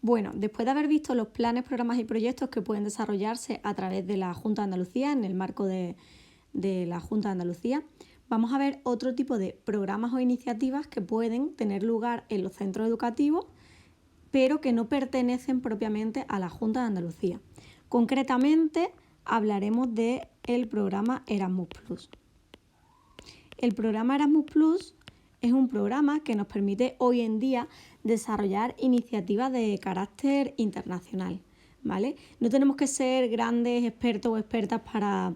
Bueno, después de haber visto los planes, programas y proyectos que pueden desarrollarse a través de la Junta de Andalucía, en el marco de la Junta de Andalucía, vamos a ver otro tipo de programas o iniciativas que pueden tener lugar en los centros educativos, pero que no pertenecen propiamente a la Junta de Andalucía. Concretamente, hablaremos del programa Erasmus+. El programa Erasmus+ es un programa que nos permite hoy en día desarrollar iniciativas de carácter internacional, ¿vale? No tenemos que ser grandes expertos o expertas para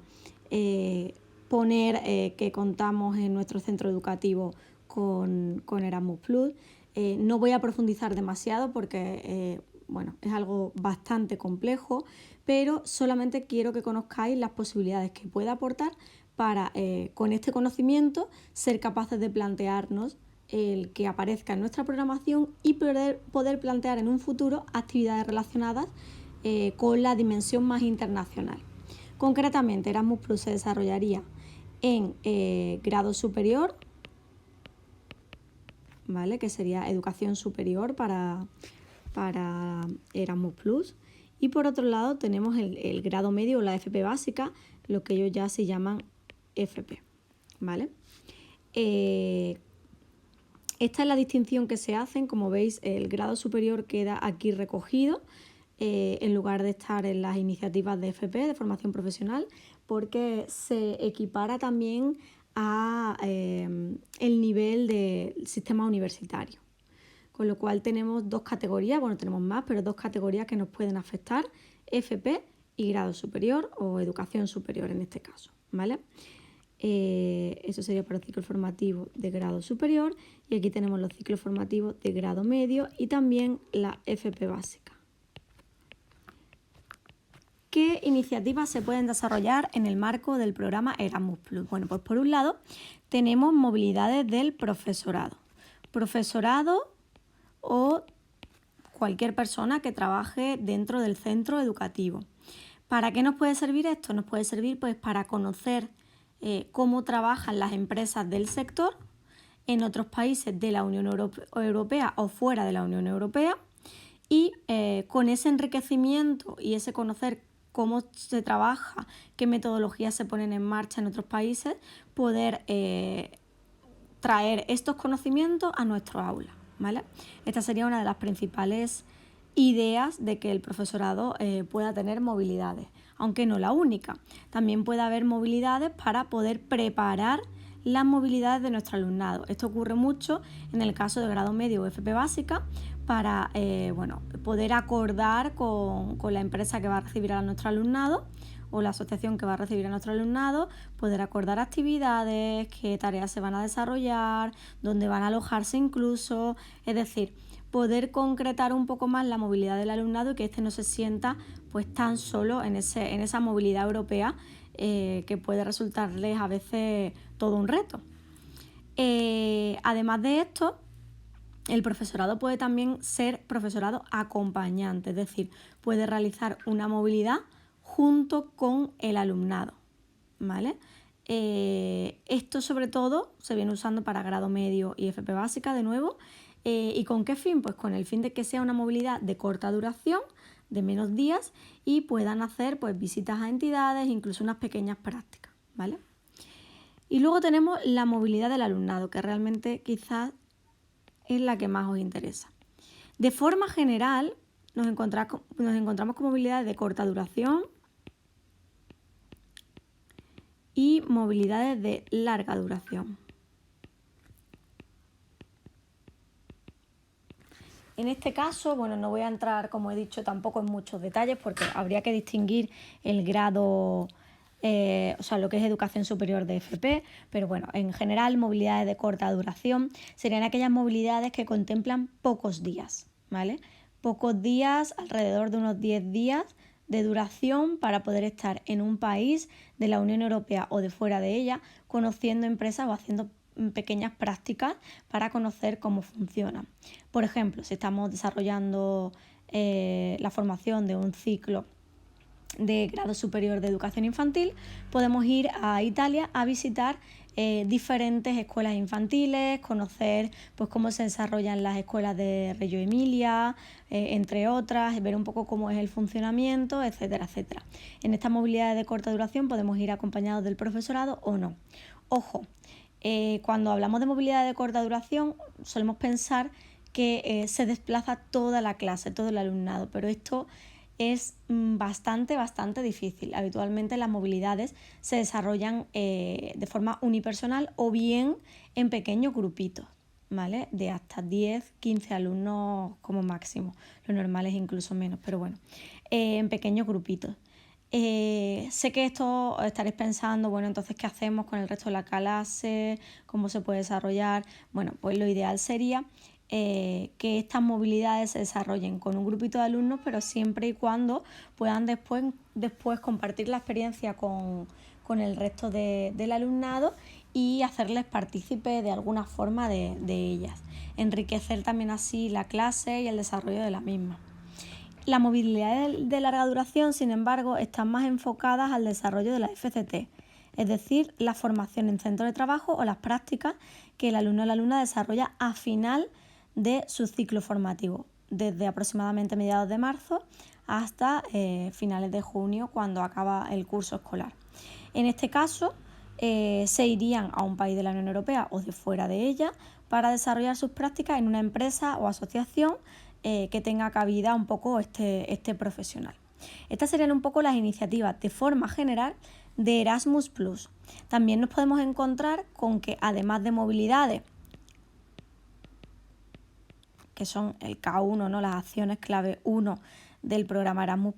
poner que contamos en nuestro centro educativo con Erasmus+. No voy a profundizar demasiado porque es algo bastante complejo, pero solamente quiero que conozcáis las posibilidades que puede aportar para, con este conocimiento, ser capaces de plantearnos el que aparezca en nuestra programación y poder plantear en un futuro actividades relacionadas con la dimensión más internacional. Concretamente, Erasmus+ se desarrollaría en grado superior, ¿vale? Que sería educación superior para Erasmus+. Y por otro lado tenemos el grado medio o la FP básica, lo que ellos ya se llaman FP, ¿vale? Esta es la distinción que se hacen. Como veis, el grado superior queda aquí recogido en lugar de estar en las iniciativas de FP, de formación profesional, porque se equipara también a el nivel del sistema universitario. Con lo cual tenemos dos categorías, tenemos más, pero dos categorías que nos pueden afectar, FP y grado superior o educación superior en este caso, ¿vale? Eso sería para el ciclo formativo de grado superior, y aquí tenemos los ciclos formativos de grado medio y también la FP básica. ¿Qué iniciativas se pueden desarrollar en el marco del programa Erasmus+? Bueno, pues por un lado tenemos movilidades del profesorado. Profesorado o cualquier persona que trabaje dentro del centro educativo. ¿Para qué nos puede servir esto? Nos puede servir pues para conocer cómo trabajan las empresas del sector en otros países de la Unión Europea o fuera de la Unión Europea, y con ese enriquecimiento y ese conocer cómo se trabaja, qué metodologías se ponen en marcha en otros países, poder traer estos conocimientos a nuestro aula, ¿vale? Esta sería una de las principales ideas de que el profesorado pueda tener movilidades, aunque no la única. También puede haber movilidades para poder preparar las movilidades de nuestro alumnado. Esto ocurre mucho en el caso de grado medio o FP básica, para poder acordar con la empresa que va a recibir a nuestro alumnado o la asociación que va a recibir a nuestro alumnado, poder acordar actividades, qué tareas se van a desarrollar, dónde van a alojarse incluso, es decir, poder concretar un poco más la movilidad del alumnado y que éste no se sienta pues tan solo en esa movilidad europea que puede resultarles a veces todo un reto. Además de esto, el profesorado puede también ser profesorado acompañante, es decir, puede realizar una movilidad junto con el alumnado, ¿vale? Esto sobre todo se viene usando para grado medio y FP básica de nuevo. ¿Y con qué fin? Pues con el fin de que sea una movilidad de corta duración, de menos días, y puedan hacer pues visitas a entidades, incluso unas pequeñas prácticas, ¿vale? Y luego tenemos la movilidad del alumnado, que realmente quizás es la que más os interesa. De forma general, nos encontramos con movilidades de corta duración y movilidades de larga duración. En este caso, no voy a entrar, como he dicho, tampoco en muchos detalles porque habría que distinguir el grado, lo que es educación superior de FP, pero en general movilidades de corta duración serían aquellas movilidades que contemplan pocos días, ¿vale? Pocos días, alrededor de unos 10 días de duración, para poder estar en un país de la Unión Europea o de fuera de ella, conociendo empresas o haciendo pequeñas prácticas para conocer cómo funcionan. Por ejemplo, si estamos desarrollando la formación de un ciclo de grado superior de educación infantil, podemos ir a Italia a visitar diferentes escuelas infantiles, conocer pues cómo se desarrollan las escuelas de Reggio Emilia, entre otras, ver un poco cómo es el funcionamiento, etcétera, etcétera. En estas movilidades de corta duración podemos ir acompañados del profesorado o no. Ojo, cuando hablamos de movilidad de corta duración solemos pensar que se desplaza toda la clase, todo el alumnado, pero esto es bastante difícil. Habitualmente las movilidades se desarrollan de forma unipersonal o bien en pequeños grupitos, ¿vale? De hasta 10, 15 alumnos como máximo. Lo normal es incluso menos, pero bueno, en pequeños grupitos. Sé que esto estaréis pensando, bueno, entonces, ¿qué hacemos con el resto de la clase? ¿Cómo se puede desarrollar? Bueno, pues lo ideal sería que estas movilidades se desarrollen con un grupito de alumnos, pero siempre y cuando puedan después compartir la experiencia con el resto del alumnado y hacerles partícipe de alguna forma de ellas. Enriquecer también así la clase y el desarrollo de la misma. Las movilidades de larga duración, sin embargo, están más enfocadas al desarrollo de la FCT, es decir, la formación en centro de trabajo o las prácticas que el alumno o la alumna desarrolla a final de su ciclo formativo, desde aproximadamente mediados de marzo hasta finales de junio, cuando acaba el curso escolar. En este caso, se irían a un país de la Unión Europea o de fuera de ella para desarrollar sus prácticas en una empresa o asociación que tenga cabida un poco este profesional. Estas serían un poco las iniciativas de forma general de Erasmus+. También nos podemos encontrar con que, además de movilidades, que son el K1, ¿no? Las acciones clave 1 del programa Erasmus+,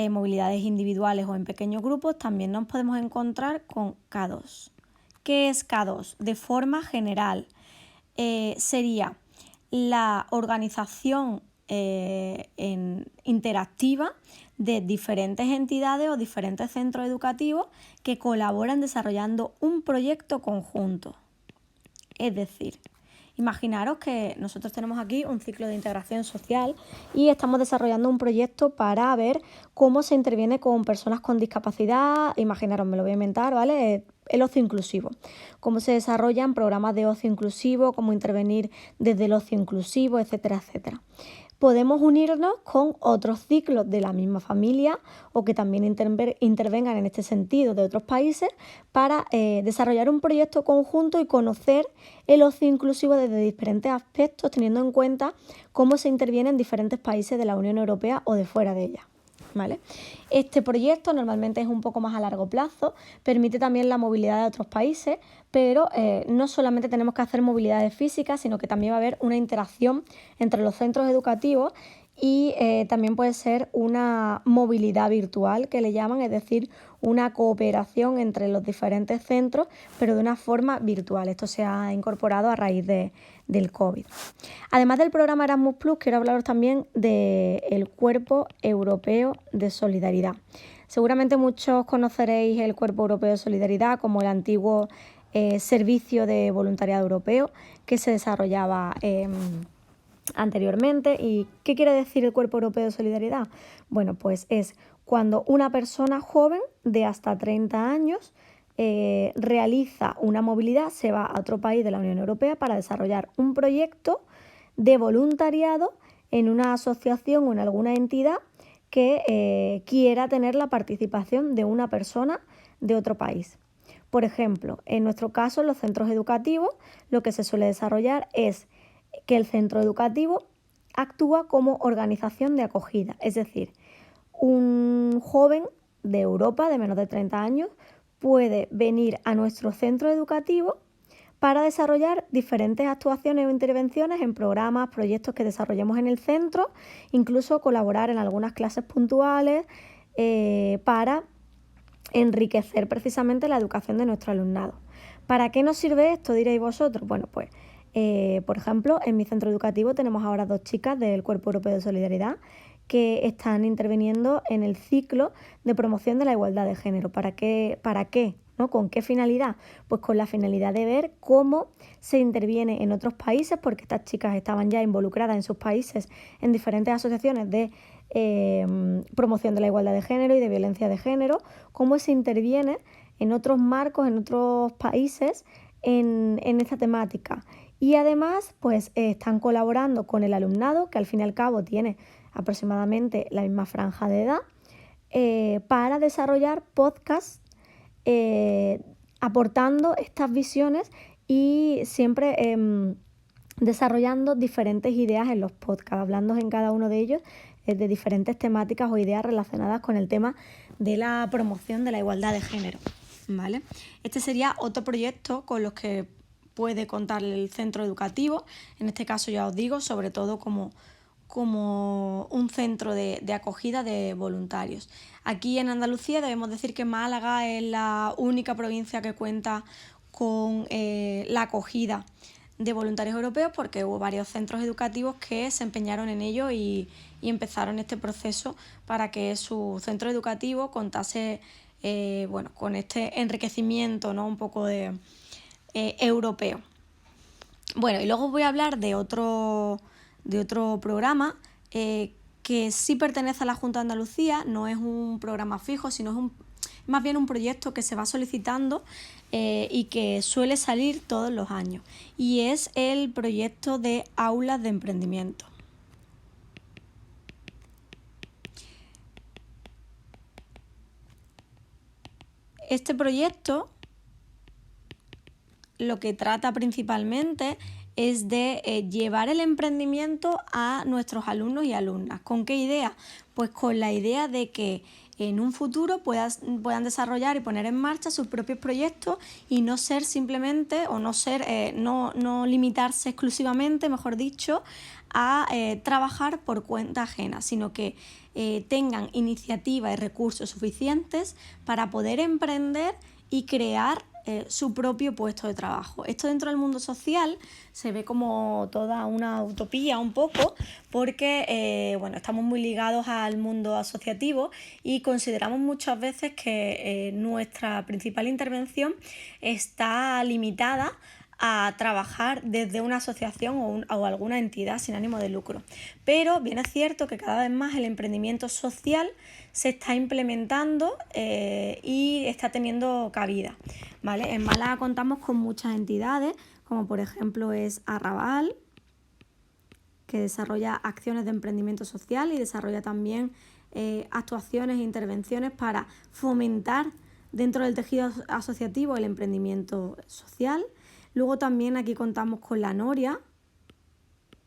movilidades individuales o en pequeños grupos, también nos podemos encontrar con K2. ¿Qué es K2? De forma general, sería la organización interactiva de diferentes entidades o diferentes centros educativos que colaboran desarrollando un proyecto conjunto. Es decir, imaginaros que nosotros tenemos aquí un ciclo de integración social y estamos desarrollando un proyecto para ver cómo se interviene con personas con discapacidad. Imaginaros, me lo voy a inventar, ¿vale? El ocio inclusivo. Cómo se desarrollan programas de ocio inclusivo, cómo intervenir desde el ocio inclusivo, etcétera, etcétera. Podemos unirnos con otros ciclos de la misma familia o que también intervengan en este sentido de otros países para desarrollar un proyecto conjunto y conocer el ocio inclusivo desde diferentes aspectos, teniendo en cuenta cómo se interviene en diferentes países de la Unión Europea o de fuera de ella, ¿vale? Este proyecto normalmente es un poco más a largo plazo, permite también la movilidad de otros países, pero no solamente tenemos que hacer movilidades físicas, sino que también va a haber una interacción entre los centros educativos y también puede ser una movilidad virtual que le llaman, es decir, una cooperación entre los diferentes centros, pero de una forma virtual. Esto se ha incorporado a raíz del COVID. Además del programa Erasmus+, quiero hablaros también del Cuerpo Europeo de Solidaridad. Seguramente muchos conoceréis el Cuerpo Europeo de Solidaridad como el antiguo Servicio de Voluntariado Europeo que se desarrollaba anteriormente. ¿Y qué quiere decir el Cuerpo Europeo de Solidaridad? Bueno, pues es cuando una persona joven de hasta 30 años realiza una movilidad, se va a otro país de la Unión Europea para desarrollar un proyecto de voluntariado en una asociación o en alguna entidad que quiera tener la participación de una persona de otro país. Por ejemplo, en nuestro caso, en los centros educativos, lo que se suele desarrollar es que el centro educativo actúa como organización de acogida, es decir, un joven de Europa de menos de 30 años puede venir a nuestro centro educativo para desarrollar diferentes actuaciones o intervenciones en programas, proyectos que desarrollemos en el centro, incluso colaborar en algunas clases puntuales para enriquecer precisamente la educación de nuestro alumnado. ¿Para qué nos sirve esto, diréis vosotros? Bueno, pues, por ejemplo, en mi centro educativo tenemos ahora 2 chicas del Cuerpo Europeo de Solidaridad que están interviniendo en el ciclo de promoción de la igualdad de género. ¿Para qué? ¿No? ¿Con qué finalidad? Pues con la finalidad de ver cómo se interviene en otros países, porque estas chicas estaban ya involucradas en sus países en diferentes asociaciones de promoción de la igualdad de género y de violencia de género, cómo se interviene en otros marcos, en otros países en esta temática. Y además, pues están colaborando con el alumnado, que al fin y al cabo tiene aproximadamente la misma franja de edad, para desarrollar podcasts aportando estas visiones y siempre desarrollando diferentes ideas en los podcasts, hablando en cada uno de ellos de diferentes temáticas o ideas relacionadas con el tema de la promoción de la igualdad de género, ¿vale? Este sería otro proyecto con los que puede contar el centro educativo, en este caso ya os digo, sobre todo como un centro de acogida de voluntarios. Aquí en Andalucía debemos decir que Málaga es la única provincia que cuenta con la acogida de voluntarios europeos, porque hubo varios centros educativos que se empeñaron en ello y empezaron este proceso para que su centro educativo contase con este enriquecimiento, ¿no? Un poco de europeo. Bueno, y luego voy a hablar de otro programa que sí pertenece a la Junta de Andalucía, no es un programa fijo, sino es más bien un proyecto que se va solicitando y que suele salir todos los años, y es el proyecto de aulas de emprendimiento. Este proyecto lo que trata principalmente es de llevar el emprendimiento a nuestros alumnos y alumnas. ¿Con qué idea? Pues con la idea de que en un futuro puedan desarrollar y poner en marcha sus propios proyectos y no ser simplemente, o no limitarse exclusivamente, mejor dicho, a trabajar por cuenta ajena, sino que tengan iniciativa y recursos suficientes para poder emprender y crear su propio puesto de trabajo. Esto dentro del mundo social se ve como toda una utopía un poco, porque estamos muy ligados al mundo asociativo y consideramos muchas veces que nuestra principal intervención está limitada a trabajar desde una asociación o alguna entidad sin ánimo de lucro. Pero bien es cierto que cada vez más el emprendimiento social se está implementando y está teniendo cabida, ¿vale? En Málaga contamos con muchas entidades, como por ejemplo es Arrabal, que desarrolla acciones de emprendimiento social y desarrolla también actuaciones e intervenciones para fomentar dentro del tejido asociativo el emprendimiento social. Luego también aquí contamos con la Noria,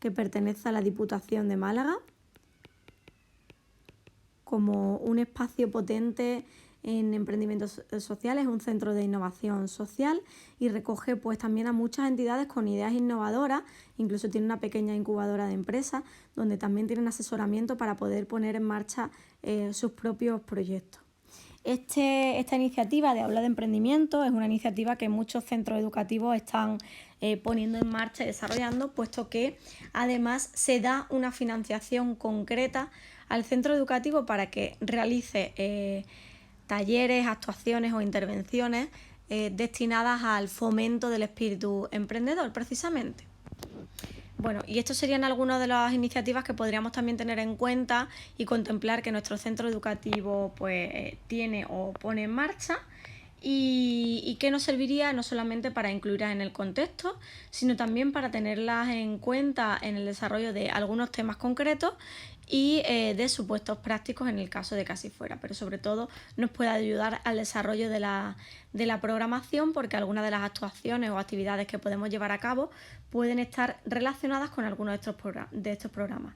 que pertenece a la Diputación de Málaga, como un espacio potente en emprendimientos sociales, un centro de innovación social, y recoge pues también a muchas entidades con ideas innovadoras, incluso tiene una pequeña incubadora de empresas donde también tienen asesoramiento para poder poner en marcha sus propios proyectos. Esta iniciativa de aula de emprendimiento es una iniciativa que muchos centros educativos están poniendo en marcha y desarrollando, puesto que además se da una financiación concreta al centro educativo para que realice talleres, actuaciones o intervenciones destinadas al fomento del espíritu emprendedor, precisamente. Bueno, y estos serían algunas de las iniciativas que podríamos también tener en cuenta y contemplar que nuestro centro educativo tiene o pone en marcha, y que nos serviría no solamente para incluirlas en el contexto, sino también para tenerlas en cuenta en el desarrollo de algunos temas concretos y de supuestos prácticos en el caso de que así fuera, pero sobre todo nos puede ayudar al desarrollo de la programación, porque algunas de las actuaciones o actividades que podemos llevar a cabo pueden estar relacionadas con algunos de estos programas.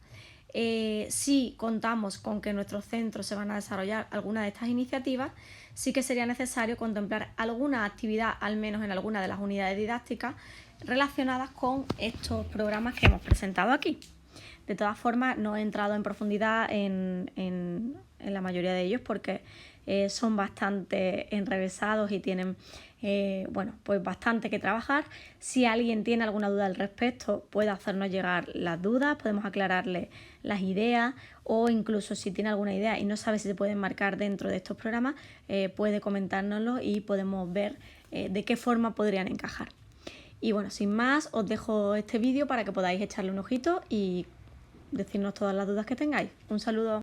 Si contamos con que en nuestros centros se van a desarrollar algunas de estas iniciativas, sí que sería necesario contemplar alguna actividad, al menos en alguna de las unidades didácticas, relacionadas con estos programas que hemos presentado aquí. De todas formas, no he entrado en profundidad en la mayoría de ellos porque son bastante enrevesados y tienen pues bastante que trabajar. Si alguien tiene alguna duda al respecto, puede hacernos llegar las dudas, podemos aclararle las ideas, o incluso si tiene alguna idea y no sabe si se puede enmarcar dentro de estos programas, puede comentárnoslo y podemos ver de qué forma podrían encajar. Y bueno, sin más, os dejo este vídeo para que podáis echarle un ojito y decirnos todas las dudas que tengáis. Un saludo.